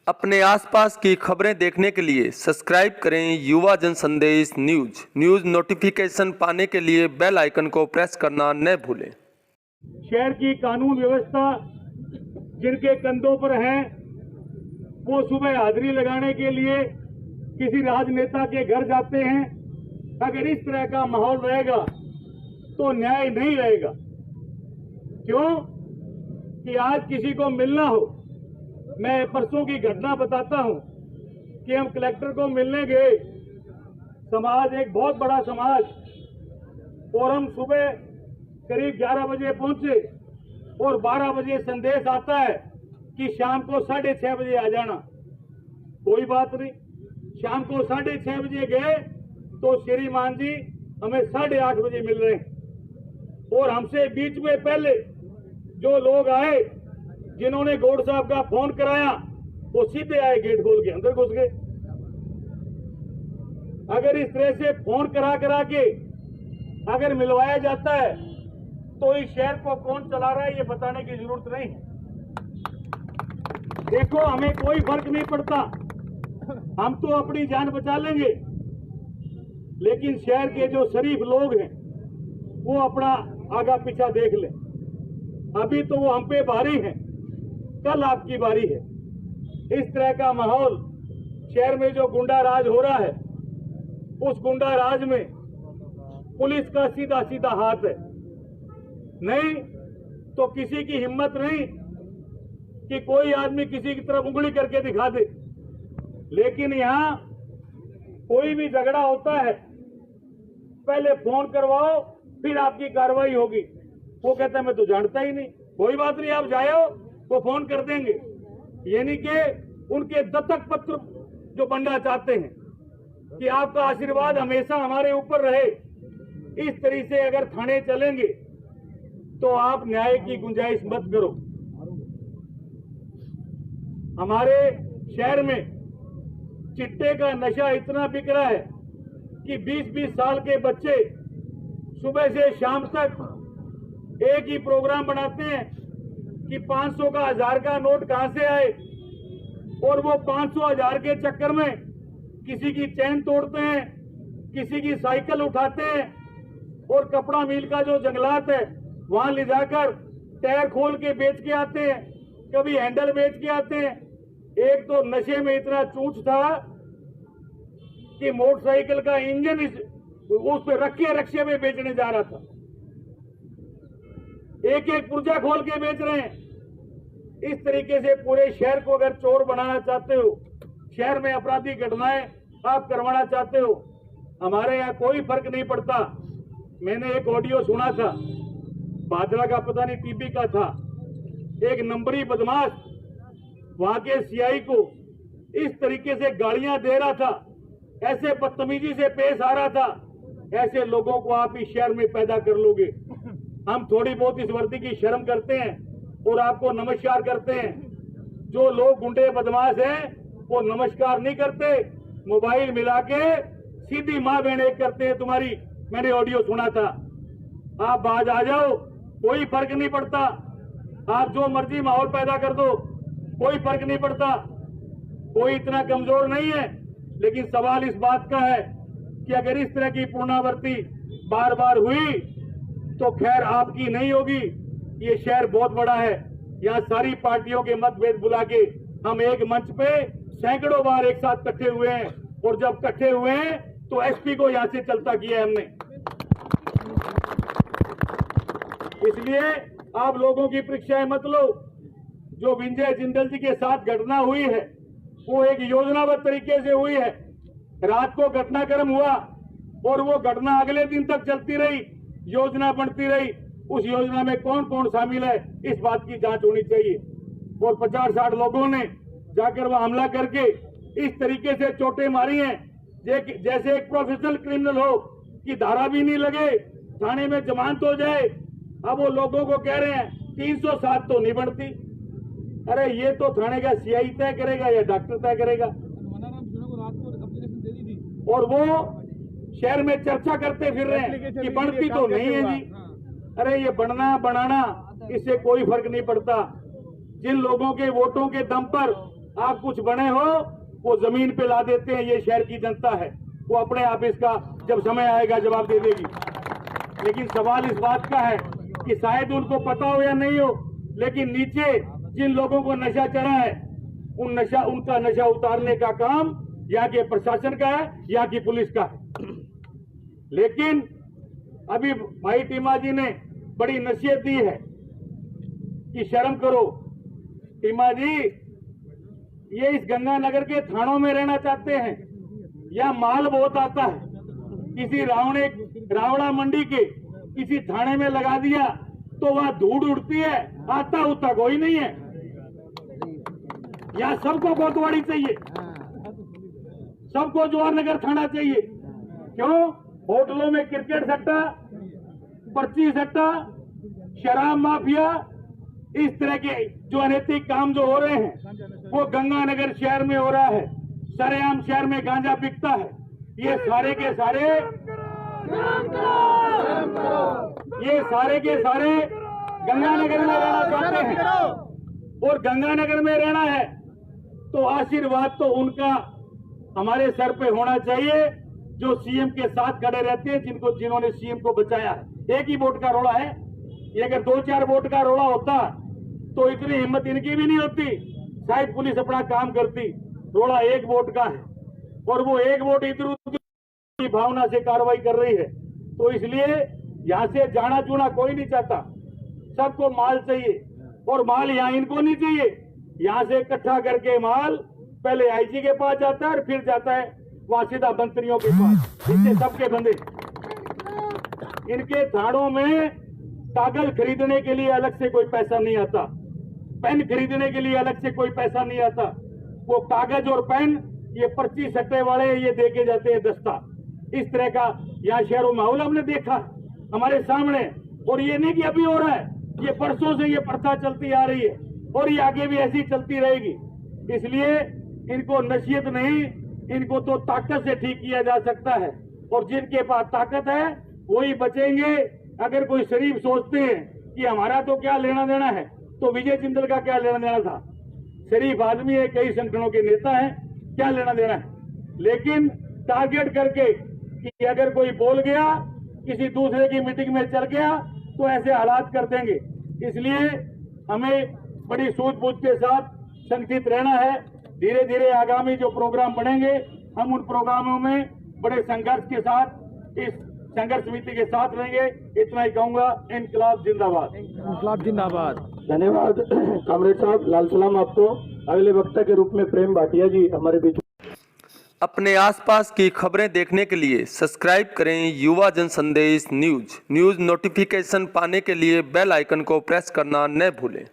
अपने आसपास की खबरें देखने के लिए सब्सक्राइब करें युवा जन संदेश न्यूज नोटिफिकेशन पाने के लिए बेल आइकन को प्रेस करना न भूलें। शहर की कानून व्यवस्था जिनके कंधों पर है वो सुबह हाजिरी लगाने के लिए किसी राजनेता के घर जाते हैं। अगर इस तरह का माहौल रहेगा तो न्याय नहीं रहेगा। क्यों कि आज किसी को मिलना हो, मैं परसों की घटना बताता हूं कि हम कलेक्टर को मिलने गए, समाज एक बहुत बड़ा समाज, और हम सुबह करीब 11 बजे पहुंचे और 12 बजे संदेश आता है कि शाम को 6:30 बजे आ जाना। कोई बात नहीं, शाम को 6:30 बजे गए तो श्रीमान जी हमें 8:30 बजे मिल रहे हैं। और हमसे बीच में पहले जो लोग आए जिन्होंने गौड़ साहब का फोन कराया वो सीधे आए, गेट खोल के अंदर घुस गए। अगर इस तरह से फोन करा के अगर मिलवाया जाता है तो इस शहर को कौन चला रहा है ये बताने की जरूरत नहीं। देखो, हमें कोई फर्क नहीं पड़ता, हम तो अपनी जान बचा लेंगे, लेकिन शहर के जो शरीफ लोग हैं वो अपना आगा पीछा देख लें। अभी तो वो हम पे भारी हैं, कल आपकी बारी है। इस तरह का माहौल शहर में जो गुंडा राज हो रहा है, उस गुंडा राज में पुलिस का सीधा सीधा हाथ है। नहीं तो किसी की हिम्मत नहीं कि कोई आदमी किसी की तरफ उंगली करके दिखा दे। लेकिन यहां कोई भी झगड़ा होता है, पहले फोन करवाओ फिर आपकी कार्रवाई होगी। वो कहता है मैं तो जानता ही नहीं। कोई बात नहीं, आप जाओ, वो फोन कर देंगे। यानी कि उनके दत्तक पत्र जो बनना चाहते हैं कि आपका आशीर्वाद हमेशा हमारे ऊपर रहे। इस तरीके से अगर थाने चलेंगे तो आप न्याय की गुंजाइश मत करो। हमारे शहर में चिट्टे का नशा इतना बिक रहा है कि 20-20 साल के बच्चे सुबह से शाम तक एक ही प्रोग्राम बनाते हैं कि 500 का 1000 का नोट कहां से आए, और वो 500-1000 के चक्कर में किसी की चैन तोड़ते हैं, किसी की साइकिल उठाते हैं, और कपड़ा मिल का जो जंगलात है वहां ले जाकर टायर खोल के बेच के आते हैं, कभी हैंडल बेच के आते हैं। एक तो नशे में इतना चूच था कि मोटरसाइकिल का इंजन उस पे रखे रक्शे में बेचने जा रहा था। एक एक पुर्जा खोल के बेच रहे हैं। इस तरीके से पूरे शहर को अगर चोर बनाना चाहते हो, शहर में अपराधी घटनाएं आप करवाना चाहते हो, हमारे यहाँ कोई फर्क नहीं पड़ता। मैंने एक ऑडियो सुना था, भादरा का पता नहीं टीपी का था, एक नंबरी बदमाश वहां के सीआई को इस तरीके से गालियां दे रहा था, ऐसे बदतमीजी से पेश आ रहा था। ऐसे लोगों को आप इस शहर में पैदा कर लोगे। हम थोड़ी बहुत इस वर्दी की शर्म करते हैं और आपको नमस्कार करते हैं। जो लोग गुंडे बदमाश हैं वो नमस्कार नहीं करते, मोबाइल मिला के सीधी मां बहन एक करते हैं तुम्हारी। मैंने ऑडियो सुना था। आप बाज आ जाओ, कोई फर्क नहीं पड़ता। आप जो मर्जी माहौल पैदा कर दो, कोई फर्क नहीं पड़ता। कोई इतना कमजोर नहीं है। लेकिन सवाल इस बात का है कि अगर इस तरह की पुनरावृत्ति बार बार हुई तो खैर आपकी नहीं होगी। ये शहर बहुत बड़ा है, यहाँ सारी पार्टियों के मतभेद बुला के हम एक मंच पे सैकड़ों बार एक साथ इकट्ठे हुए हैं, और जब इकट्ठे हुए हैं तो एसपी को यहाँ से चलता किया है हमने। इसलिए आप लोगों की परीक्षाएं मत लो। जो विजय जिंदल जी के साथ घटना हुई है वो एक योजनाबद्ध तरीके से हुई है। रात को घटनाक्रम हुआ और वो घटना अगले दिन तक चलती रही, योजना बनती रही। उस योजना में कौन कौन शामिल है इस बात की जांच होनी चाहिए। और 50-60 लोगों ने जाकर वह हमला करके इस तरीके से चोटें मारी हैं जैसे एक प्रोफेशनल क्रिमिनल हो कि धारा भी नहीं लगे, थाने में जमानत हो जाए। अब वो लोगों को कह रहे हैं 307 तो नहीं बनती। अरे ये तो थाने का सीआई तय करेगा या डॉक्टर तय करेगा। और वो शहर में चर्चा करते फिर रहे हैं कि बनती तो नहीं है जी। अरे ये बनना बनाना इससे कोई फर्क नहीं पड़ता। जिन लोगों के वोटों के दम पर आप कुछ बने हो वो जमीन पे ला देते हैं। ये शहर की जनता है, वो अपने आप इसका जब समय आएगा जवाब दे देगी। लेकिन सवाल इस बात का है कि शायद उनको पता हो या नहीं हो, लेकिन नीचे जिन लोगों को नशा चढ़ा है उनका नशा उतारने का काम यहाँ के प्रशासन का है, यहाँ की पुलिस का है। लेकिन अभी भाई टीमा जी ने बड़ी नसीहत दी है कि शर्म करो। टीमा जी ये इस गंगानगर के थानों में रहना चाहते हैं, या माल बहुत आता है, किसी रावणा मंडी के किसी थाने में लगा दिया तो वहां धूड़ उड़ती है, आता उता कोई नहीं है। यहाँ सबको कोतवाड़ी चाहिए, सबको जवाहरनगर थाना चाहिए। क्यों? होटलों में क्रिकेट सट्टा, पर्ची सट्टा, शराब माफिया, इस तरह के जो अनैतिक काम जो हो रहे हैं वो गंगानगर शहर में हो रहा है। सरेआम शहर में गांजा बिकता है। ये सारे के सारे गंगानगर में रहना चाहते हैं। और गंगानगर में रहना है तो आशीर्वाद तो उनका हमारे सर पे होना चाहिए जो सीएम के साथ खड़े रहते हैं, जिन्होंने सीएम को बचाया है। एक ही वोट का रोड़ा है। ये अगर 2-4 वोट का रोड़ा होता तो इतनी हिम्मत इनकी भी नहीं होती, शायद पुलिस अपना काम करती। रोड़ा 1 वोट का है और वो 1 वोट इधर उधर की भावना से कार्रवाई कर रही है। तो इसलिए यहाँ से जाना चुना कोई नहीं चाहता, सबको माल चाहिए। और माल यहाँ इनको नहीं चाहिए, यहाँ से इकट्ठा करके माल पहले आईजी के पास जाता है और फिर जाता है वहां सीधा मंत्रियों के पास। इनके सबके बंदे, इनके थानों में कागज खरीदने के लिए अलग से कोई पैसा नहीं आता, पेन खरीदने के लिए अलग से कोई पैसा नहीं आता। वो कागज और पेन ये पर्ची सट्टे वाले ये देके जाते हैं दस्ता। इस तरह का यहाँ शहरों माहौल हमने देखा हमारे सामने। और ये नहीं कि अभी हो रहा है, ये परसों से ये प्रथा चलती आ रही है और ये आगे भी ऐसी चलती रहेगी। इसलिए इनको नसीहत नहीं, इनको तो ताकत से ठीक किया जा सकता है। और जिनके पास ताकत है वही बचेंगे। अगर कोई शरीफ सोचते हैं कि हमारा तो क्या लेना देना है, तो विजय जिंदल का क्या लेना देना था? शरीफ आदमी है, कई संगठनों के नेता हैं, क्या लेना देना है? लेकिन टारगेट करके कि अगर कोई बोल गया, किसी दूसरे की मीटिंग में चल गया तो ऐसे हालात कर देंगे। इसलिए हमें बड़ी सूझबूझ के साथ संगठित रहना है। धीरे धीरे आगामी जो प्रोग्राम बनेंगे हम उन प्रोग्रामों में बड़े संघर्ष के साथ इस संघर्ष समिति के साथ रहेंगे। इतना ही कहूंगा। इनकलाब जिंदाबाद। इनकलाब जिंदाबाद। धन्यवाद कामरेड साहब। लाल सलाम आपको। अगले वक्ता के रूप में प्रेम भाटिया जी हमारे बीच। अपने आसपास की खबरें देखने के लिए सब्सक्राइब करें युवा जन संदेश न्यूज नोटिफिकेशन पाने के लिए बेल आइकन को प्रेस करना न भूलें।